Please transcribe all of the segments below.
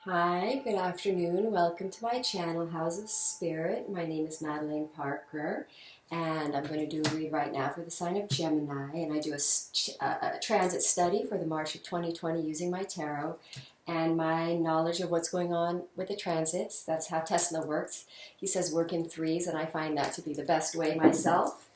Hi, good afternoon. Welcome to my channel, House of Spirit. My name is Madeline Parker, and I'm going to do a read right now for the sign of Gemini. And I do a transit study for the March of 2020 using my tarot and my knowledge of what's going on with the transits. That's how Tesla works. He says work in threes, and I find that to be the best way myself.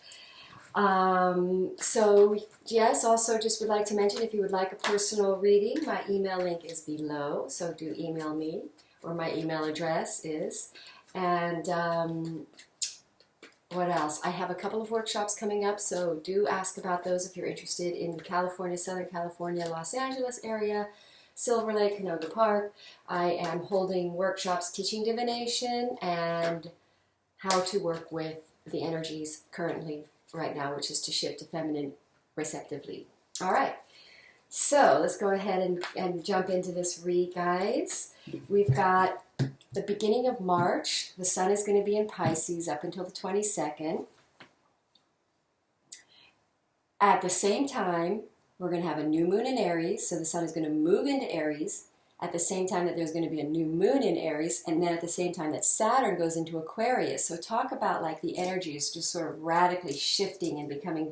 Yes, also just would like to mention if you would like a personal reading, my email link is below, so do email me, or my email address is. And what else? I have a couple of workshops coming up, so do ask about those if you're interested in California, Southern California, Los Angeles area, Silver Lake, Canoga Park. I am holding workshops teaching divination and how to work with the energies currently right now, which is to shift to feminine receptively. All right, so let's go ahead and jump into this read, guys. We've got the beginning of March. The sun is going to be in Pisces up until the 22nd. At the same time, we're going to have a new moon in Aries, so the sun is going to move into Aries at the same time that there's going to be a new moon in Aries, and then at the same time that Saturn goes into Aquarius. So talk about like the energy is just sort of radically shifting and becoming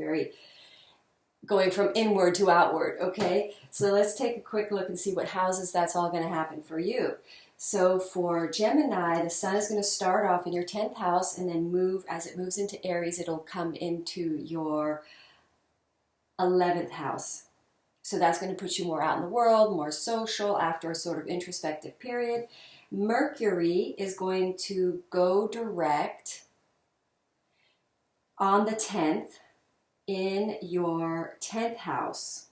going from inward to outward, okay? So let's take a quick look and see what houses that's all going to happen for you. So for Gemini, the sun is going to start off in your 10th house and then as it moves into Aries, it'll come into your 11th house. So that's going to put you more out in the world, more social after a sort of introspective period. Mercury is going to go direct on the 10th in your 10th house.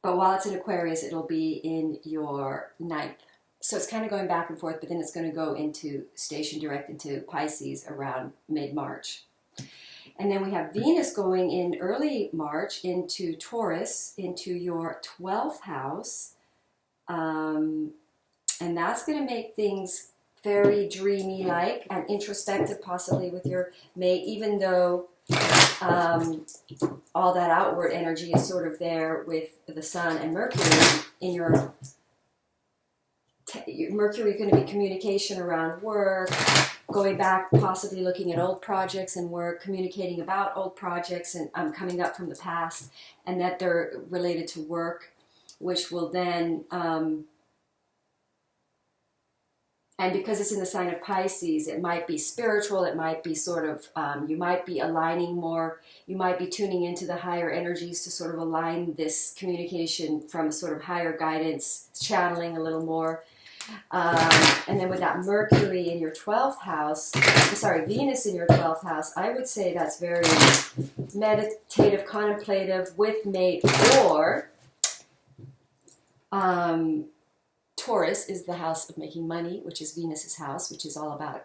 But while it's in Aquarius, it'll be in your 9th. So it's kind of going back and forth, but then it's going to go into station direct into Pisces around mid-March. And then we have Venus going in early March into Taurus, into your 12th house. And that's going to make things very dreamy-like and introspective, possibly with your mate, even though all that outward energy is sort of there with the sun and Mercury in your Mercury is going to be communication around work, going back, possibly looking at old projects and work, communicating about old projects and coming up from the past, and that they're related to work, which will then, and because it's in the sign of Pisces, it might be spiritual, it might be sort of, you might be aligning more, you might be tuning into the higher energies to sort of align this communication from a sort of higher guidance, channeling a little more. And then with that Mercury in your 12th house, Venus in your 12th house, I would say that's very meditative, contemplative, with mate, or Taurus is the house of making money, which is Venus's house, which is all about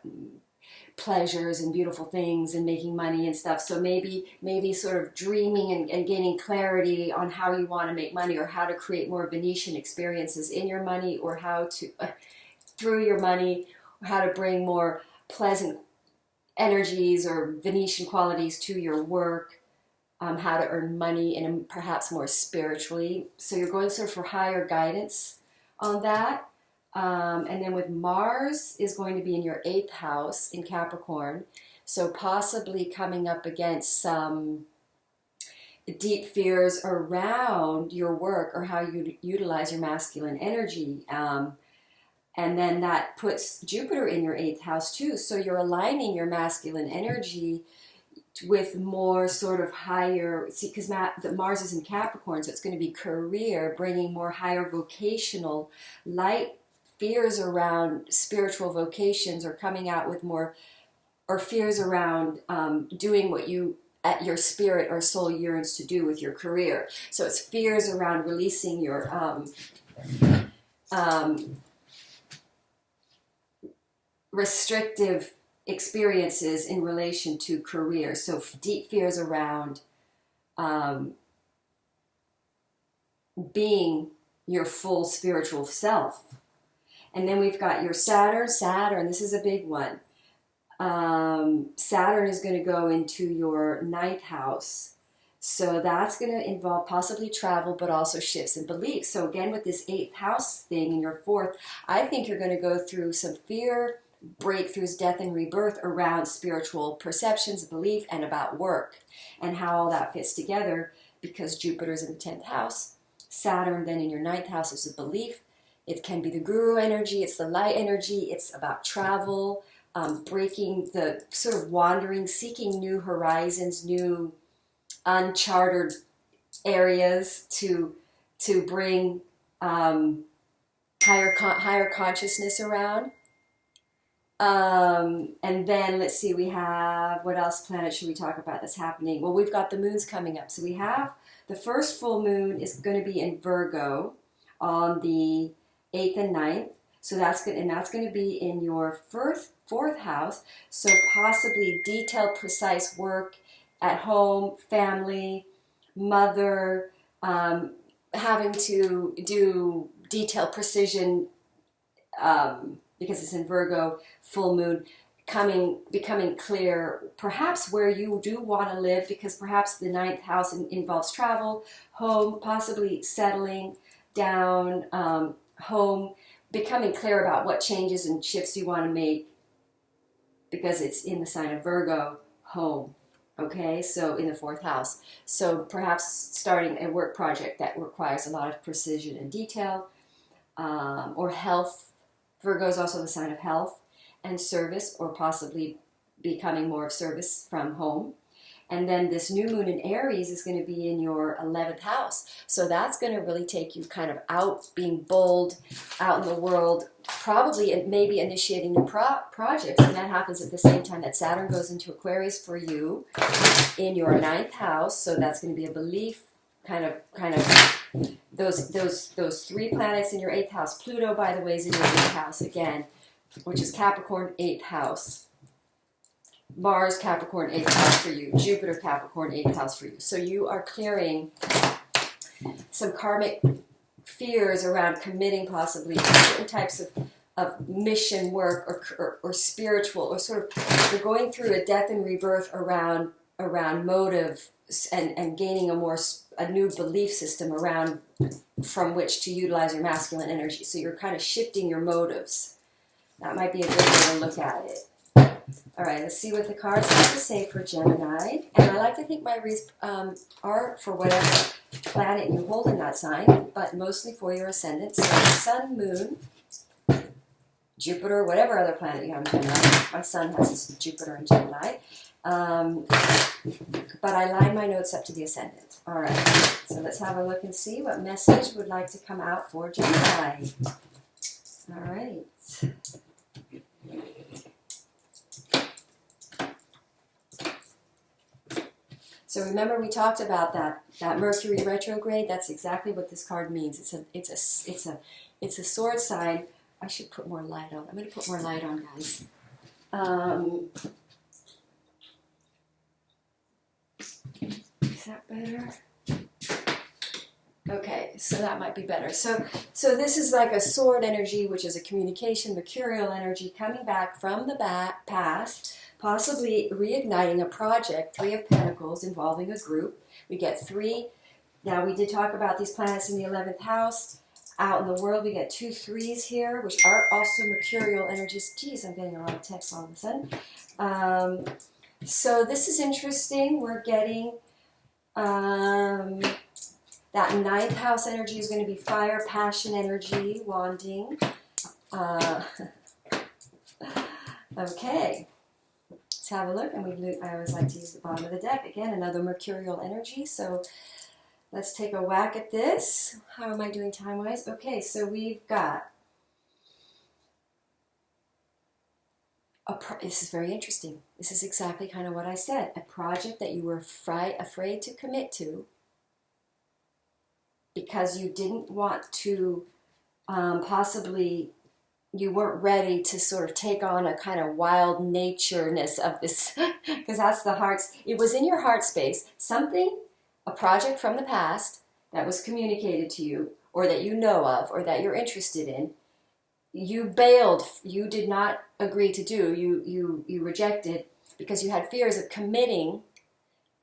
pleasures and beautiful things and making money and stuff. So maybe sort of dreaming and gaining clarity on how you want to make money, or how to create more Venetian experiences in your money, or how to through your money, or how to bring more pleasant energies or Venetian qualities to your work, how to earn money and perhaps more spiritually. So you're going sort of for higher guidance on that. And then with Mars is going to be in your 8th house in Capricorn. So possibly coming up against some deep fears around your work or how you utilize your masculine energy. And then that puts Jupiter in your 8th house too. So you're aligning your masculine energy with more sort of higher, because Mars is in Capricorn, so it's going to be career, bringing more higher vocational light. Fears around spiritual vocations, or coming out with more, or fears around doing what your spirit or soul yearns to do with your career. So it's fears around releasing your restrictive experiences in relation to career. So deep fears around being your full spiritual self. And then we've got your Saturn, this is a big one. Saturn is going to go into your 9th house. So that's going to involve possibly travel, but also shifts in beliefs. So again, with this 8th house thing in your 4th, I think you're going to go through some fear, breakthroughs, death, and rebirth around spiritual perceptions, belief, and about work, and how all that fits together, because Jupiter's in the 10th house. Saturn then in your 9th house is a belief. It can be the guru energy, it's the light energy, it's about travel, breaking the sort of wandering, seeking new horizons, new uncharted areas to bring higher consciousness around. And then let's see, we have, what else planet should we talk about that's happening? Well, we've got the moons coming up. So we have the first full moon is going to be in Virgo on the 8th and 9th. So that's good, and that's going to be in your 4th house. So possibly detailed, precise work at home, family, mother, having to do detailed precision, because it's in Virgo, full moon, becoming clear, perhaps where you do want to live, because perhaps the 9th house involves travel, home, possibly settling down, home, becoming clear about what changes and shifts you want to make, because it's in the sign of Virgo, home. Okay, so in the 4th house. So perhaps starting a work project that requires a lot of precision and detail, or health. Virgo is also the sign of health and service, or possibly becoming more of service from home. And then this new moon in Aries is going to be in your 11th house. So that's going to really take you kind of out, being bold, out in the world, probably and maybe initiating new projects. And that happens at the same time that Saturn goes into Aquarius for you in your 9th house. So that's going to be a belief, kind of those 3 planets in your 8th house. Pluto, by the way, is in your 8th house again, which is Capricorn 8th house. Mars, Capricorn, 8th house for you. Jupiter, Capricorn, 8th house for you. So you are clearing some karmic fears around committing possibly to certain types of mission work, or spiritual, or sort of, you're going through a death and rebirth around motive, and gaining a new belief system around from which to utilize your masculine energy. So you're kind of shifting your motives. That might be a good way to look at it. All right, let's see what the cards have to say for Gemini. And I like to think my reads are for whatever planet you hold in that sign, but mostly for your ascendant. So Sun, Moon, Jupiter, whatever other planet you have in Gemini. My son has Jupiter in Gemini. But I line my notes up to the ascendant. All right, so let's have a look and see what message would like to come out for Gemini. All right. So remember, we talked about that Mercury retrograde. That's exactly what this card means. It's a sword sign. I should put more light on. I'm going to put more light on, guys. Is that better? Okay, so that might be better. So this is like a sword energy, which is a communication, mercurial energy coming back from the past, possibly reigniting a project. 3 of Pentacles involving a group. We get 3. Now, we did talk about these planets in the 11th house. Out in the world, we get 2 3s here, which are also mercurial energies. Geez, I'm getting a lot of text all of a sudden. So this is interesting. We're getting that 9th house energy is going to be fire, passion energy, wanding. Okay. Let's have a look. And I always like to use the bottom of the deck. Again, another mercurial energy. So let's take a whack at this. How am I doing time-wise? Okay, so we've got... This is very interesting. This is exactly kind of what I said. A project that you were afraid to commit to because you didn't want to, possibly, you weren't ready to sort of take on a kind of wild natureness of this, because that's the heart's, it was in your heart space, something, a project from the past that was communicated to you, or that you know of, or that you're interested in, you bailed, you did not agree to do, you rejected, because you had fears of committing,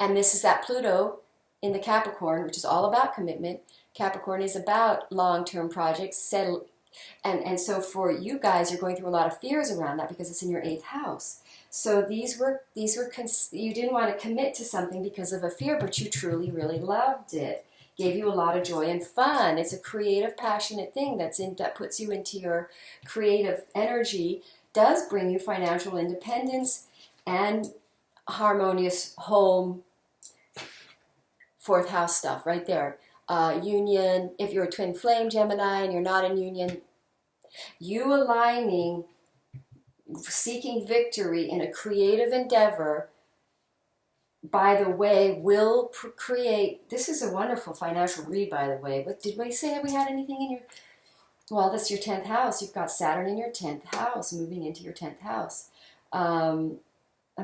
and this is that Pluto in the Capricorn, which is all about commitment. Capricorn is about long-term projects, settle, and so for you guys, you're going through a lot of fears around that because it's in your 8th house. So these were you didn't want to commit to something because of a fear, but you truly, really loved it. Gave you a lot of joy and fun. It's a creative, passionate thing that puts you into your creative energy, does bring you financial independence and harmonious home, 4th house stuff right there. Union, if you're a twin flame Gemini and you're not in union, you aligning, seeking victory in a creative endeavor, by the way, will create, this is a wonderful financial read, by the way, but did we say that we had anything in your, well, that's your 10th house. You've got Saturn in your 10th house, moving into your 10th house. I'm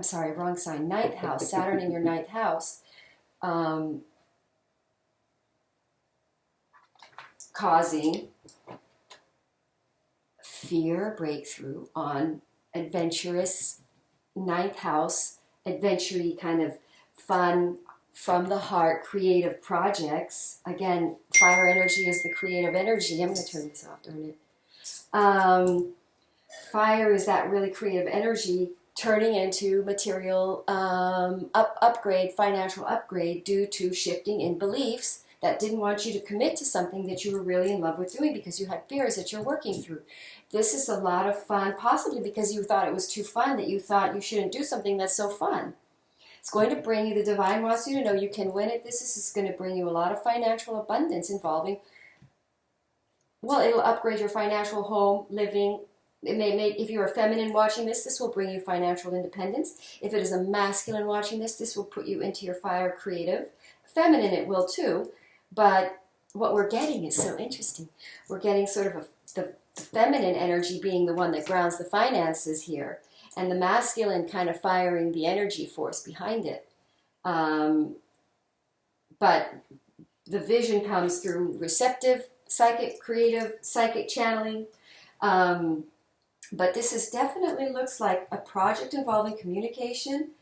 sorry, wrong sign, 9th house, Saturn in your 9th house. Causing fear, breakthrough on adventurous 9th house, adventure-y kind of fun, from the heart, creative projects. Again, fire energy is the creative energy. I'm going to turn this off, darn it. Fire is that really creative energy turning into material upgrade, financial upgrade due to shifting in beliefs that didn't want you to commit to something that you were really in love with doing because you had fears that you're working through. This is a lot of fun, possibly because you thought it was too fun, that you thought you shouldn't do something that's so fun. It's going to bring you, the divine wants you to know you can win it. This is going to bring you a lot of financial abundance involving, well, it'll upgrade your financial home, living. It may make, if you're a feminine watching this, this will bring you financial independence. If it is a masculine watching this, this will put you into your fire creative. Feminine it will too. But what we're getting is so interesting. We're getting sort of the feminine energy being the one that grounds the finances here, and the masculine kind of firing the energy force behind it. But the vision comes through receptive, psychic, creative, psychic channeling. But this is definitely looks like a project involving communication,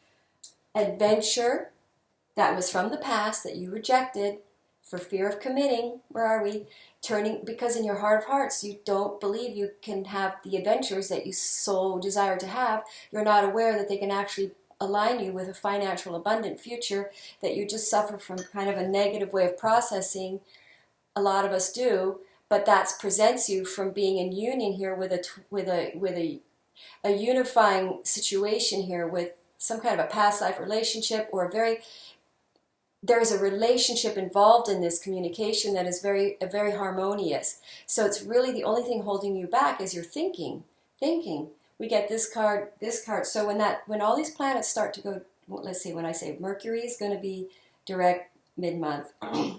adventure that was from the past that you rejected, for fear of committing. Where are we? Turning, because in your heart of hearts, you don't believe you can have the adventures that you so desire to have. You're not aware that they can actually align you with a financial abundant future, that you just suffer from kind of a negative way of processing. A lot of us do, but that presents you from being in union here with a unifying situation here with some kind of a past life relationship, or there's a relationship involved in this communication that is very harmonious. So it's really the only thing holding you back is your thinking. We get this card. So when all these planets start to go, let's see, when I say Mercury is going to be direct mid-month,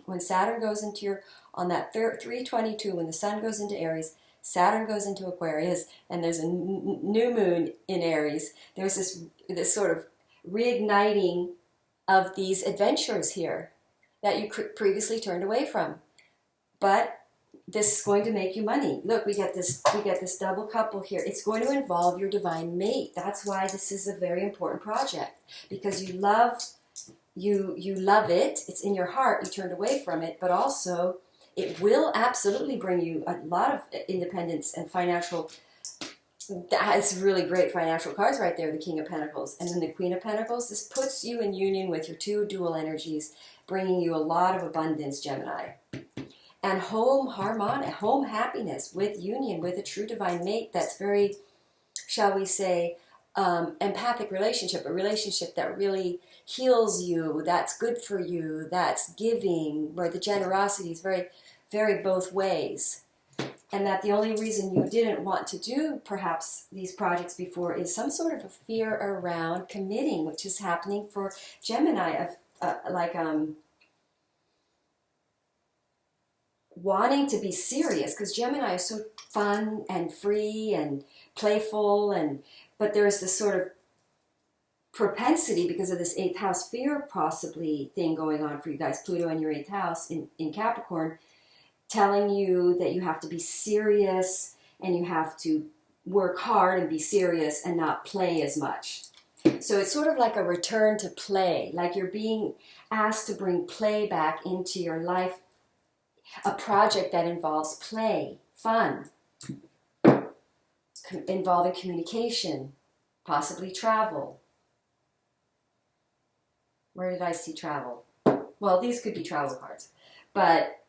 when Saturn goes into on that 322, when the Sun goes into Aries, Saturn goes into Aquarius, and there's a new moon in Aries. There's this sort of reigniting of these adventures here that you previously turned away from. But this is going to make you money. Look, we get this double couple here. It's going to involve your divine mate. That's why this is a very important project, because you love it. It's in your heart. You turned away from it, but also it will absolutely bring you a lot of independence and financial. That's really great financial cards right there, the King of Pentacles. And then the Queen of Pentacles. This puts you in union with your two dual energies, bringing you a lot of abundance, Gemini. And home harmony, home happiness with union with a true divine mate that's very, shall we say, empathic relationship, a relationship that really heals you, that's good for you, that's giving, where the generosity is very, very both ways. And that the only reason you didn't want to do perhaps these projects before is some sort of a fear around committing, which is happening for Gemini, wanting to be serious, because Gemini is so fun and free and playful, but there's this sort of propensity because of this 8th house fear possibly thing going on for you guys, Pluto in your 8th house in Capricorn, telling you that you have to be serious and you have to work hard and be serious and not play as much. So it's sort of like a return to play, like you're being asked to bring play back into your life, a project that involves play, fun, involving communication, possibly travel. Where did I see travel? Well, these could be travel cards. But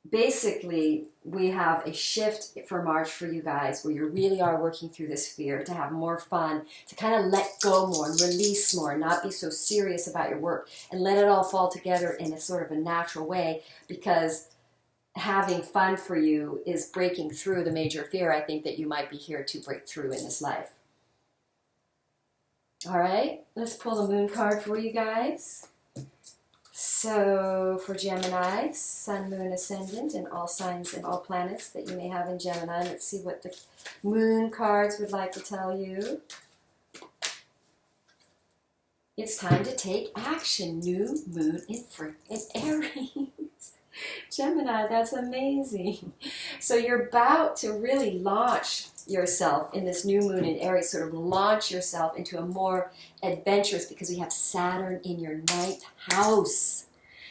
basically, we have a shift for March for you guys where you really are working through this fear to have more fun, to kind of let go more and release more, not be so serious about your work and let it all fall together in a sort of a natural way, because having fun for you is breaking through the major fear I think that you might be here to break through in this life. All right, let's pull the moon card for you guys. So for Gemini, Sun, Moon, Ascendant, and all signs and all planets that you may have in Gemini, let's see what the moon cards would like to tell you. It's time to take action. New moon in Aries. Gemini, that's amazing. So you're about to really launch yourself in this new moon in Aries, sort of launch yourself into a more adventurous, because we have Saturn in your 9th house.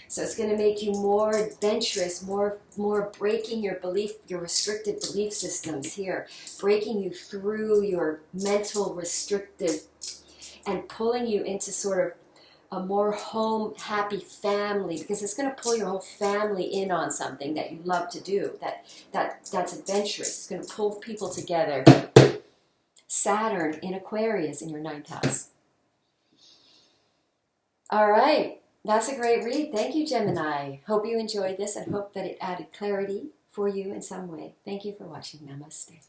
So it's going to make you more adventurous, more breaking your restricted belief systems here, breaking you through your mental restrictive and pulling you into sort of a more home, happy family, because it's going to pull your whole family in on something that you love to do, that's adventurous. It's going to pull people together. Saturn in Aquarius in your 9th house. All right, that's a great read. Thank you, Gemini. Hope you enjoyed this and hope that it added clarity for you in some way. Thank you for watching. Namaste.